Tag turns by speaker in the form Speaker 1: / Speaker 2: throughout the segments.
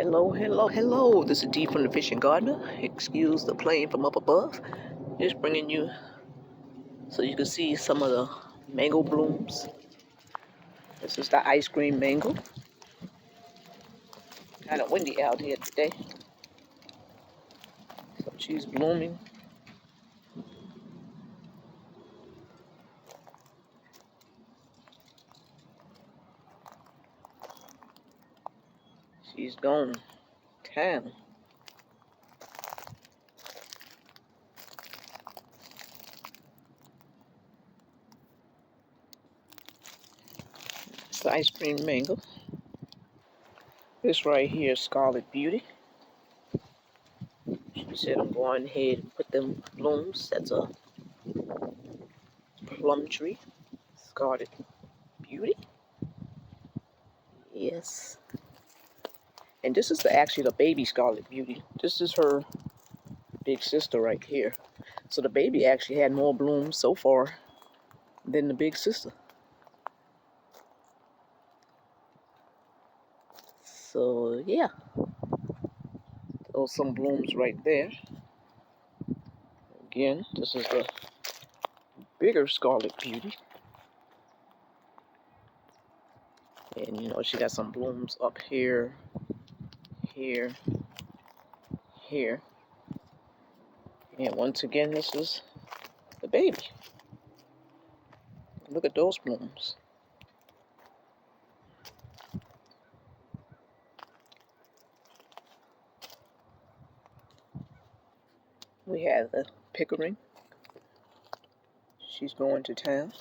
Speaker 1: Hello, hello, hello. This is Dee from the Fishing Gardener. Excuse the plane from up above. Just bringing you so you can see some of the mango blooms. This is the ice cream mango. Kind of windy out here today. So she's blooming. She's gone down. It's the ice cream mango. This right here is Scarlet Beauty. She said I'm going ahead and put them blooms. That's a plum tree. Scarlet Beauty. Yes. And this is actually the baby Scarlet Beauty. This is her big sister right here. So the baby actually had more blooms so far than the big sister. So yeah, those some blooms right there. Again, this is the bigger Scarlet Beauty. And you know, she got some blooms up here, here, here. And once again, this is the baby. Look at those blooms. We have the Pickering. She's going to town.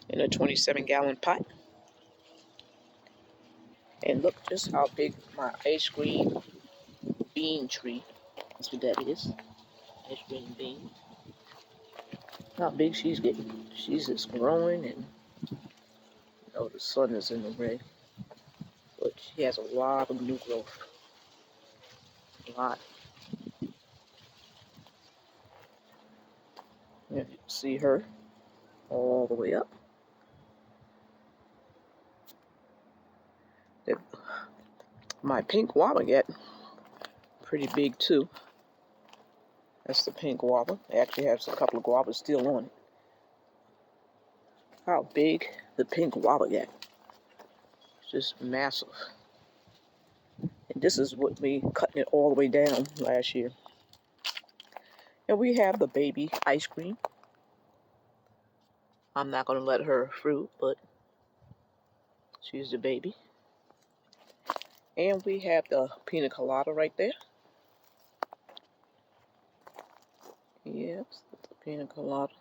Speaker 1: In a 27-gallon pot. And look just how big my ice cream bean tree. That's what that is. Ice cream bean. How big she's getting. She's just growing, and you know the sun is in the way. But she has a lot of new growth. A lot. And you can see her all the way up. My pink wabbagat, pretty big too. That's the pink guava. It actually has a couple of guavas still on it. How big the pink wabbagat. It's just massive. And this is what we cutting it all the way down last year. And we have the baby ice cream. I'm not going to let her fruit, but she's the baby. And we have the pina colada right there. Yes, the pina colada.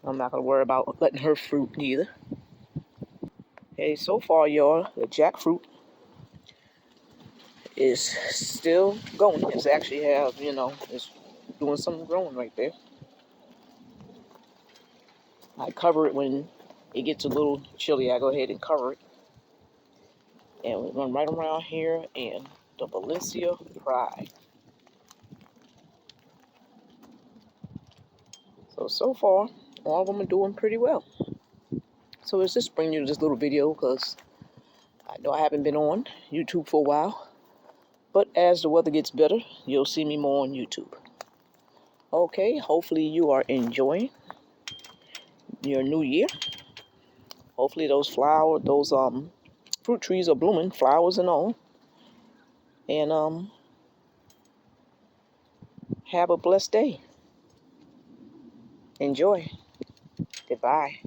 Speaker 1: I'm not going to worry about letting her fruit neither. Hey, so far, y'all, the jackfruit is still going. It's actually have, you know, it's doing some growing right there. I cover it when it gets a little chilly. I go ahead and cover it. And we run right around here in the Valencia Pride. So far, all of them are doing pretty well. So it's just bringing you this little video because I know I haven't been on YouTube for a while. But as the weather gets better, you'll see me more on YouTube. Okay, hopefully you are enjoying your new year. Hopefully those fruit trees are blooming, flowers and all. And have a blessed day. Enjoy. Goodbye.